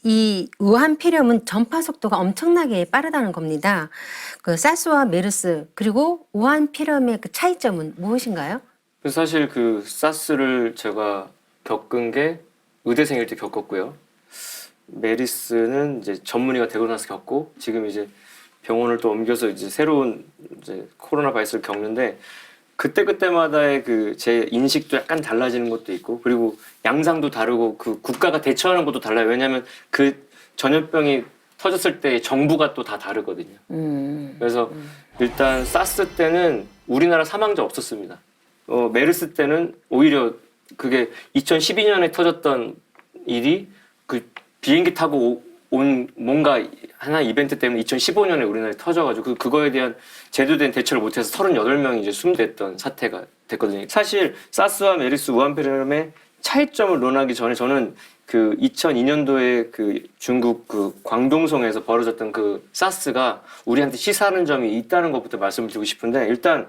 이 우한 폐렴은 전파 속도가 엄청나게 빠르다는 겁니다. 그 사스와 메르스 그리고 우한 폐렴의 그 차이점은 무엇인가요? 그래서 사실 그 사스를 제가 겪은 게 의대생일 때 겪었고요. 메르스는 이제 전문의가 되고 나서 겪고 지금 이제 병원을 또 옮겨서 이제 새로운 이제 코로나 바이러스를 겪는데 그때그때마다의 그 제 인식도 약간 달라지는 것도 있고 그리고 양상도 다르고 그 국가가 대처하는 것도 달라요. 왜냐하면 그 전염병이 터졌을 때 정부가 또 다 다르거든요. 그래서 일단 사스 때는 우리나라 사망자 없었습니다. 메르스 때는 오히려 그게 2012년에 터졌던 일이 그 비행기 타고 온 뭔가 하나 이벤트 때문에 2015년에 우리나라에 터져가지고 그거에 대한 제대로 대처를 못해서 38명이 이제 숨됐던 사태가 됐거든요. 사실 사스와 메르스 우한폐렴의 차이점을 논하기 전에 저는 그 2002년도에 그 중국 그 광동성에서 벌어졌던 그 사스가 우리한테 시사하는 점이 있다는 것부터 말씀을 드리고 싶은데 일단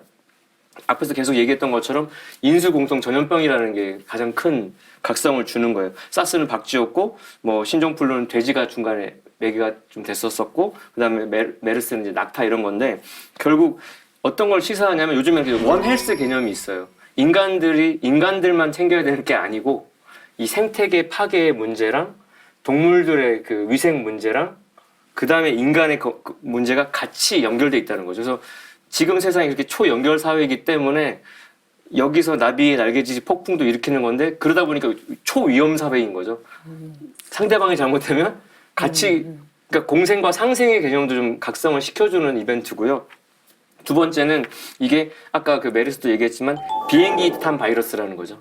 앞에서 계속 얘기했던 것처럼 인수공통 전염병이라는 게 가장 큰 각성을 주는 거예요. 사스는 박쥐였고 뭐 신종플루는 돼지가 중간에 매개가 좀 됐었었고 그다음에 메르스는 이제 낙타 이런 건데 결국 어떤 걸 시사하냐면 요즘에 원 헬스 개념이 있어요. 인간들만 챙겨야 되는 게 아니고 이 생태계 파괴의 문제랑 동물들의 그 위생 문제랑 그다음에 인간의 문제가 같이 연결돼 있다는 거죠. 그래서 지금 세상이 이렇게 초연결 사회이기 때문에 여기서 나비의 날개짓이 폭풍도 일으키는 건데 그러다 보니까 초위험 사회인 거죠. 상대방이 잘못되면 같이 그러니까 공생과 상생의 개념도 좀 각성을 시켜주는 이벤트고요. 두 번째는 이게 아까 그 메르스도 얘기했지만 비행기 탄 바이러스라는 거죠.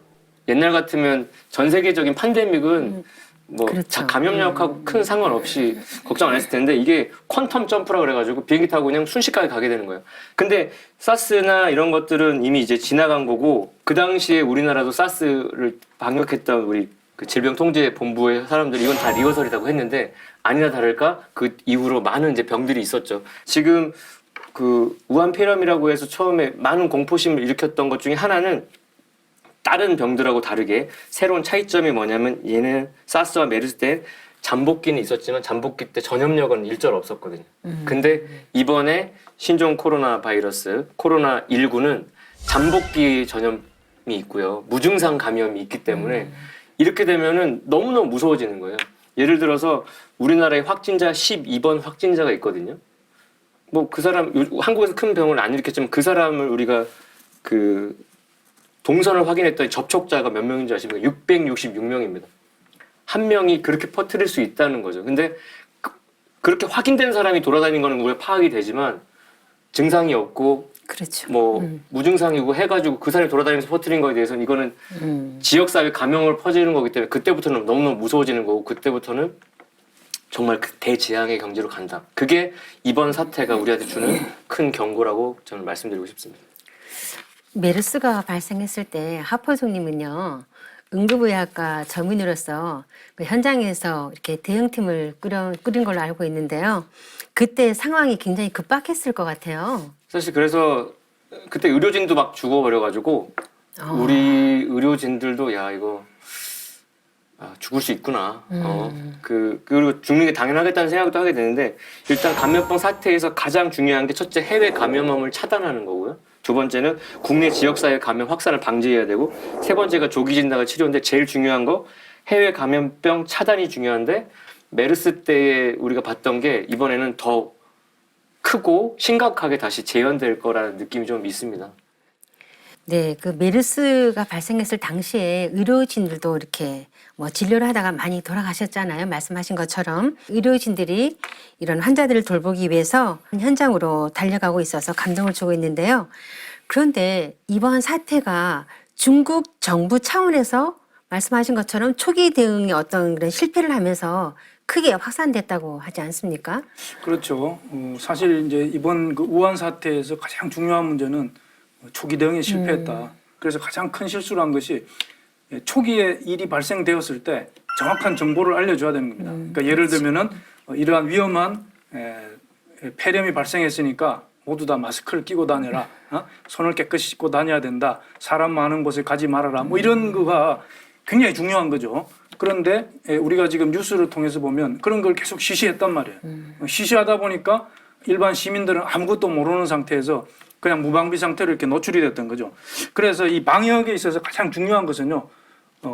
옛날 같으면 전 세계적인 팬데믹은 뭐 그렇죠. 감염력하고 큰 상관없이 걱정 안 했을 텐데 이게 퀀텀 점프라 그래가지고 비행기 타고 그냥 순식간에 가게 되는 거예요. 근데 사스나 이런 것들은 이미 이제 지나간 거고 그 당시에 우리나라도 사스를 방역했던 우리 그 질병통제본부의 사람들이 이건 다 리허설이라고 했는데 아니나 다를까 그 이후로 많은 이제 병들이 있었죠. 지금 그 우한폐렴이라고 해서 처음에 많은 공포심을 일으켰던 것 중에 하나는 다른 병들하고 다르게 새로운 차이점이 뭐냐면 얘는 사스와 메르스 때 잠복기는 있었지만 잠복기 때 전염력은 일절 없었거든요. 근데 이번에 신종 코로나 바이러스 코로나19는 잠복기 전염이 있고요. 무증상 감염이 있기 때문에 이렇게 되면은 너무너무 무서워지는 거예요. 예를 들어서 우리나라에 확진자 12번 확진자가 있거든요. 뭐 그 사람 한국에서 큰 병을 안 일으켰지만 그 사람을 우리가 그 동선을 확인했더니 접촉자가 몇 명인지 아십니까? 666명입니다. 한 명이 그렇게 퍼뜨릴 수 있다는 거죠. 근데 그렇게 확인된 사람이 돌아다니는 거는 우리가 파악이 되지만 증상이 없고 그렇죠. 뭐 무증상이고 해가지고 그 사람이 돌아다니면서 퍼뜨린 거에 대해서는 이거는 지역사회 감염을 퍼지는 거기 때문에 그때부터는 너무너무 무서워지는 거고 그때부터는 정말 그 대재앙의 경지로 간다. 그게 이번 사태가 우리한테 주는 큰 경고라고 저는 말씀드리고 싶습니다. 메르스가 발생했을 때 하포송님은요 응급의학과 전문의로서 그 현장에서 이렇게 대응팀을 꾸린 걸로 알고 있는데요. 그때 상황이 굉장히 급박했을 것 같아요. 사실 그래서 그때 의료진도 막 죽어버려가지고 우리 의료진들도 야 이거 죽을 수 있구나. 그리고 죽는 게 당연하겠다는 생각도 하게 되는데 일단 감염병 사태에서 가장 중요한 게 첫째 해외 감염을 차단하는 거고요. 두 번째는 국내 지역사회 감염 확산을 방지해야 되고 세 번째가 조기 진단과 치료인데 제일 중요한 거 해외 감염병 차단이 중요한데 메르스 때에 우리가 봤던 게 이번에는 더 크고 심각하게 다시 재현될 거라는 느낌이 좀 있습니다. 네, 그 메르스가 발생했을 당시에 의료진들도 이렇게 뭐 진료를 하다가 많이 돌아가셨잖아요. 말씀하신 것처럼 의료진들이 이런 환자들을 돌보기 위해서 현장으로 달려가고 있어서 감동을 주고 있는데요. 그런데 이번 사태가 중국 정부 차원에서 말씀하신 것처럼 초기 대응에 어떤 그런 실패를 하면서 크게 확산됐다고 하지 않습니까? 그렇죠. 사실 이제 이번 그 우한 사태에서 가장 중요한 문제는 초기 대응에 실패했다. 그래서 가장 큰 실수를 한 것이 초기에 일이 발생되었을 때 정확한 정보를 알려줘야 되는 겁니다. 그러니까 예를 들면은 이러한 위험한 폐렴이 발생했으니까 모두 다 마스크를 끼고 다녀라. 손을 깨끗이 씻고 다녀야 된다. 사람 많은 곳에 가지 말아라. 뭐 이런 거가 굉장히 중요한 거죠. 그런데 우리가 지금 뉴스를 통해서 보면 그런 걸 계속 시시했단 말이에요. 시시하다 보니까 일반 시민들은 아무것도 모르는 상태에서 그냥 무방비 상태로 이렇게 노출이 됐던 거죠. 그래서 이 방역에 있어서 가장 중요한 것은요,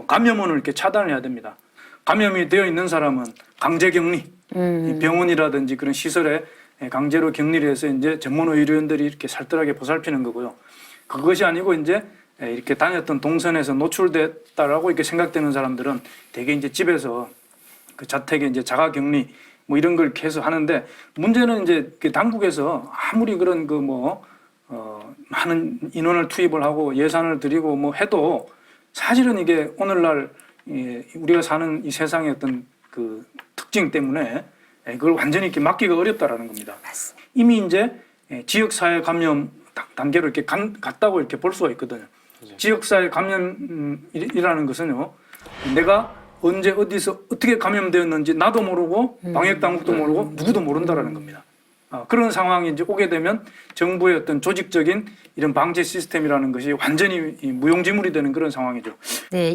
감염원을 이렇게 차단해야 됩니다. 감염이 되어 있는 사람은 강제 격리, 이 병원이라든지 그런 시설에 강제로 격리를 해서 이제 전문 의료인들이 이렇게 살뜰하게 보살피는 거고요. 그것이 아니고 이제 이렇게 다녔던 동선에서 노출됐다라고 이렇게 생각되는 사람들은 대개 이제 집에서 그 자택에 이제 자가격리 뭐 이런 걸 계속 하는데, 문제는 이제 그 당국에서 아무리 그런 그 많은 인원을 투입을 하고 예산을 들이고 뭐 해도 사실은 이게 오늘날 우리가 사는 이 세상의 어떤 그 특징 때문에 그걸 완전히 이렇게 막기가 어렵다라는 겁니다. 맞습니다. 이미 이제 지역사회 감염 단계로 이렇게 갔다고 이렇게 볼 수가 있거든요. 지역사회 감염이라는 것은요, 내가 언제 어디서 어떻게 감염되었는지 나도 모르고 방역당국도 모르고 누구도 모른다라는 겁니다. 그런 상황이 이제 오게 되면 정부의 어떤 조직적인 이런 방제 시스템이라는 것이 완전히 무용지물이 되는 그런 상황이죠. 네.